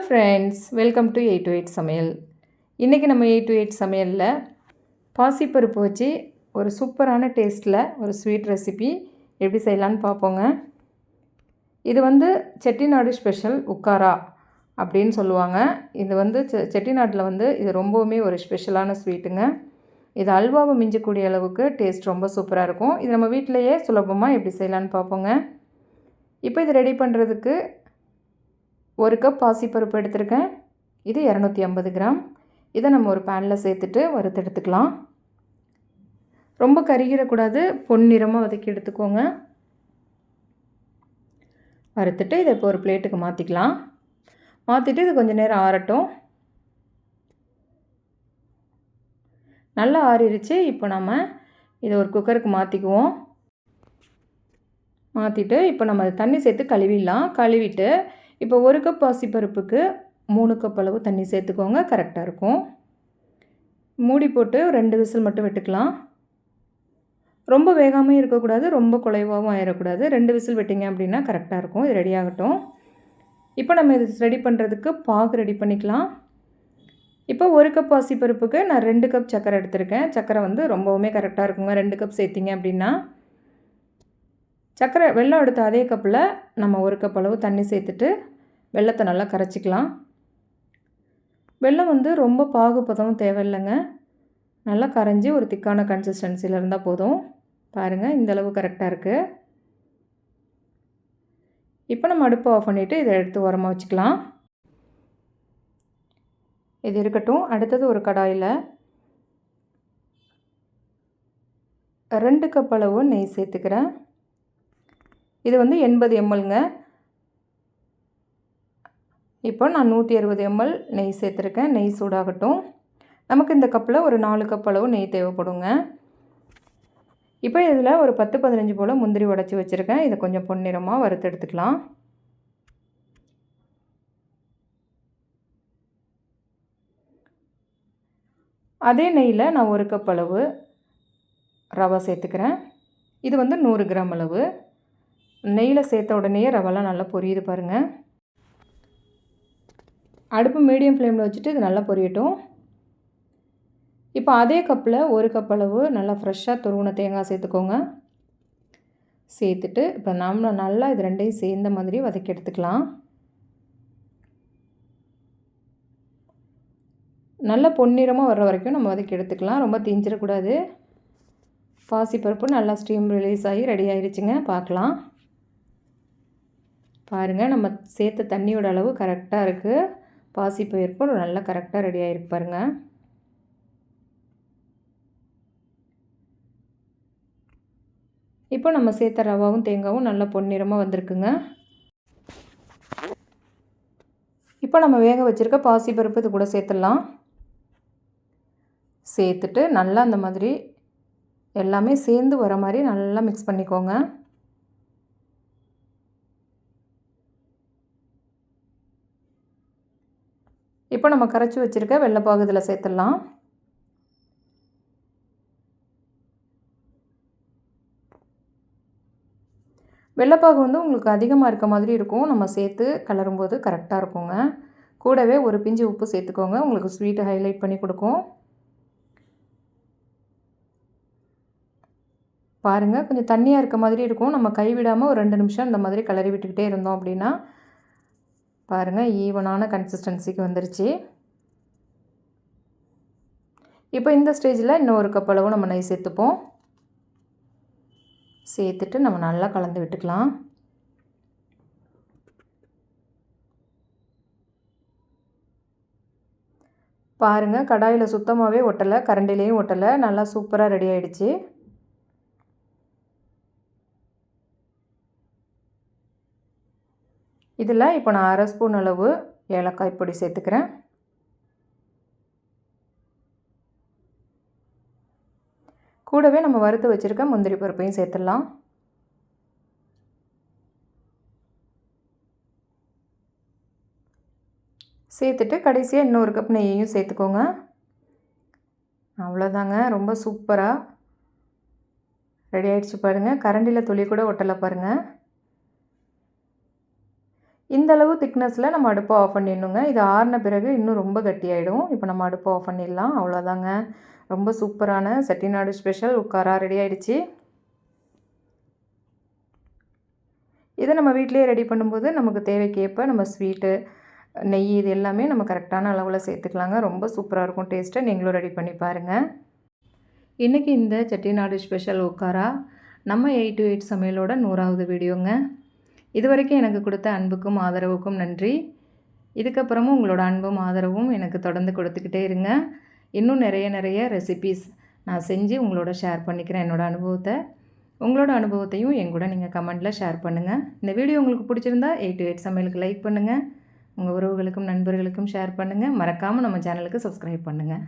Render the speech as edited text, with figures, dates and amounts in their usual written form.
Friends, welcome to 8 to 8 சமையல். இன்றைக்கி நம்ம 8 to 8 சமையலில் பாசிப்பருப்பு வச்சு ஒரு சூப்பரான டேஸ்ட்டில் ஒரு ஸ்வீட் ரெசிபி எப்படி செய்யலான்னு பார்ப்போங்க. இது வந்து செட்டிநாடு ஸ்பெஷல் உக்காரா அப்படின்னு சொல்லுவாங்க. இது வந்து செட்டிநாட்டில் வந்து இது ரொம்பவுமே ஒரு ஸ்பெஷலான ஸ்வீட்டுங்க. இது அல்வாவை மிஞ்சக்கூடிய அளவுக்கு டேஸ்ட் ரொம்ப சூப்பராக இருக்கும். இது நம்ம வீட்டிலையே சுலபமாக எப்படி செய்யலான்னு பார்ப்போங்க. இப்போ இது ரெடி பண்ணுறதுக்கு 1 கப் பாசிப்பருப்பு எடுத்திருக்கேன். இது 250 கிராம். இதை நம்ம ஒரு பேனில் சேர்த்துட்டு வறுத்தெடுத்துக்கலாம். ரொம்ப கருகிடக்கூடாது, பொன்னிறமாக வதக்கி எடுத்துக்கோங்க. வறுத்துட்டு இதை இப்போ ஒரு பிளேட்டுக்கு மாற்றிக்கலாம். மாற்றிட்டு இது கொஞ்சம் நேரம் ஆறட்டும். நல்லா ஆறிடுச்சு. இப்போ நம்ம இதை ஒரு குக்கருக்கு மாற்றிக்குவோம். மாற்றிட்டு இப்போ நம்ம தண்ணி சேர்த்து கழுவிடலாம். கழுவிட்டு இப்போ 1 கப் பாசிப்பருப்புக்கு 3 கப் அளவு தண்ணி சேர்த்துக்கோங்க. கரெக்டாக இருக்கும். மூடி போட்டு 2 விசில் மட்டும் விட்டுக்கலாம். ரொம்ப வேகாமல் இருக்கக்கூடாது, ரொம்ப குலைவாகவும் ஆயிடக்கூடாது. 2 விசில் விட்டிங்க அப்படின்னா கரெக்டாக இருக்கும். இது ரெடி ஆகட்டும். இப்போ நம்ம இது ரெடி பண்ணுறதுக்கு பாகு ரெடி பண்ணிக்கலாம். இப்போ 1 கப் பாசிப்பருப்புக்கு நான் 2 கப் சர்க்கரை எடுத்திருக்கேன். சர்க்கரை வந்து ரொம்பவுமே கரெக்டாக இருக்குங்க. 2 கப் சேர்த்திங்க அப்படின்னா. சர்க்கரை வெல்லம் எடுத்த அதே கப்பில் நம்ம 1 கப் அளவு தண்ணி சேர்த்துட்டு வெல்லத்தை நல்லா கரைச்சிக்கலாம். வெல்லம் வந்து ரொம்ப பாகு பதமும் தேவையில்லைங்க. நல்லா கரைஞ்சி ஒரு திக்கான கன்சிஸ்டன்சியில் இருந்தால் போதும். பாருங்கள், இந்தளவு கரெக்டாக இருக்குது. இப்போ நம்ம அடுப்பை ஆஃப் பண்ணிவிட்டு இதை எடுத்து ஓரமாக வச்சுக்கலாம். இது இருக்கட்டும். அடுத்தது ஒரு கடாயில் 2 கப் அளவு நெய் சேர்த்துக்கிறேன். இது வந்து 80 mlங்க. இப்போ நான் 160 ml நெய் சேர்த்துருக்கேன். நெய் சூடாகட்டும். நமக்கு இந்த கப்பில் ஒரு 4 கப் அளவு நெய் தேவைப்படுங்க. இப்போ இதில் ஒரு 10-15 போல் முந்திரி உடைச்சி வச்சுருக்கேன். இதை கொஞ்சம் பொன்னிறமாக வறுத்து எடுத்துக்கலாம். அதே நெய்யில் நான் 1 கப் அளவு ரவை சேர்த்துக்கிறேன். இது வந்து 100 கிராம் அளவு. நெய்யில் சேர்த்த உடனேயே ரவெல்லாம் நல்லா பொரியுது பாருங்கள். அடுப்பு மீடியம் ஃப்ளேமில் வச்சுட்டு இது நல்லா பொரியட்டும். இப்போ அதே கப்பில் 1 கப் அளவு நல்லா ஃப்ரெஷ்ஷாக துருவின தேங்காய் சேர்த்துக்கோங்க. சேர்த்துட்டு இப்போ நம்ம நல்லா இது ரெண்டையும் சேர்ந்த மாதிரி வதக்கி எடுத்துக்கலாம். நல்லா பொன்னிறமாக வர்ற வரைக்கும் நம்ம வதக்கி எடுத்துக்கலாம். ரொம்ப தீஞ்சிடக்கூடாது. பாசிப்பருப்பு நல்லா ஸ்டீம் ரிலீஸ் ஆகி ரெடி ஆகிடுச்சுங்க. பார்க்கலாம். பாருங்கள், நம்ம சேர்த்த தண்ணியோட அளவு கரெக்டாக இருக்குது. பாசிப்பருப்பு நல்லா கரெக்டாக ரெடி ஆகிருக்கு பாருங்கள். இப்போ நம்ம சேர்த்த ரவாவும் தேங்காயும் நல்லா பொன்னிறமாக வந்திருக்குங்க. இப்போ நம்ம வேக வச்சுருக்க பாசிப்பருப்பு இது கூட சேர்த்துடலாம். சேர்த்துட்டு நல்லா அந்த மாதிரி எல்லாமே சேர்ந்து வர மாதிரி நல்லா மிக்ஸ் பண்ணிக்கோங்க. இப்போ நம்ம கரைச்சி வச்சுருக்க வெள்ளைப்பாகு இதில் சேர்த்துடலாம். வெள்ளைப்பாகு வந்து உங்களுக்கு அதிகமாக இருக்க மாதிரி இருக்கும். நம்ம சேர்த்து கலரும்போது கரெக்டாக இருக்குங்க. கூடவே ஒரு பிஞ்சு உப்பு சேர்த்துக்கோங்க. உங்களுக்கு ஸ்வீட்டை ஹைலைட் பண்ணி கொடுக்கும். பாருங்கள், கொஞ்சம் தண்ணியாக இருக்க மாதிரி இருக்கும். நம்ம கைவிடாமல் ஒரு 2 நிமிஷம் இந்த மாதிரி கிளறி விட்டுக்கிட்டே இருந்தோம் அப்படின்னா பாருங்கள், ஈவனான கன்சிஸ்டன்சிக்கு வந்துருச்சு. இப்போ இந்த ஸ்டேஜில் இன்னும் 1 கப் அளவு நம்ம நெய் சேர்த்துப்போம். சேர்த்துட்டு நம்ம நல்லா கலந்து விட்டுக்கலாம். பாருங்கள், கடாயில் சுத்தமாகவே ஒட்டலை, கரண்டிலையும் ஒட்டலை. நல்லா சூப்பராக ரெடி ஆகிடுச்சு. இதில் இப்போ நான் 1/2 ஸ்பூன் அளவு ஏலக்காய் பொடி சேர்த்துக்கிறேன். கூடவே நம்ம வறுத்து வச்சுருக்க முந்திரி பருப்பையும் சேர்த்துடலாம். சேர்த்துட்டு கடைசியாக இன்னும் 1 கப் நெய்யையும் சேர்த்துக்கோங்க. அவ்வளோதாங்க, ரொம்ப சூப்பராக ரெடி ஆகிடுச்சு பாருங்கள். கரண்டியில் துளி கூட ஒட்டலை பாருங்கள். இந்த அளவு திக்னஸில் நம்ம அடுப்பை ஆஃப் பண்ணிடணுங்க. இது ஆறின பிறகு இன்னும் ரொம்ப கட்டியாயிடும். இப்போ நம்ம அடுப்பை ஆஃப் பண்ணிடலாம். அவ்வளோதாங்க. ரொம்ப சூப்பரான செட்டிநாடு ஸ்பெஷல் உட்காரா ரெடி ஆகிடுச்சு. இதை நம்ம வீட்டிலேயே ரெடி பண்ணும்போது நமக்கு தேவைக்கேற்ப நம்ம ஸ்வீட்டு, நெய் இது எல்லாமே நம்ம கரெக்டான அளவில் சேர்த்துக்கலாங்க. ரொம்ப சூப்பராக இருக்கும் டேஸ்ட்டு. நீங்களும் ரெடி பண்ணி பாருங்கள். இன்றைக்கி இந்த செட்டிநாடு ஸ்பெஷல் உட்காரா நம்ம 8 to 8 சமையலோட 100வது வீடியோங்க. இது வரைக்கும் எனக்கு கொடுத்த அன்புக்கும் ஆதரவுக்கும் நன்றி. இதுக்கப்புறமும் உங்களோட அன்பும் ஆதரவும் எனக்கு தொடர்ந்து கொடுத்துக்கிட்டே இருங்க. இன்னும் நிறைய ரெசிபீஸ் நான் செஞ்சு உங்களோட ஷேர் பண்ணிக்கிறேன் என்னோடய அனுபவத்தை. உங்களோட அனுபவத்தையும் என் கூட நீங்கள் கமெண்ட்டில் ஷேர் பண்ணுங்கள். இந்த வீடியோ உங்களுக்கு பிடிச்சிருந்தா 8 to 8 சமையலுக்கு லைக் பண்ணுங்கள். உங்கள் உறவுகளுக்கும் நண்பர்களுக்கும் ஷேர் பண்ணுங்கள். மறக்காமல் நம்ம சேனலுக்கு சப்ஸ்கிரைப் பண்ணுங்கள்.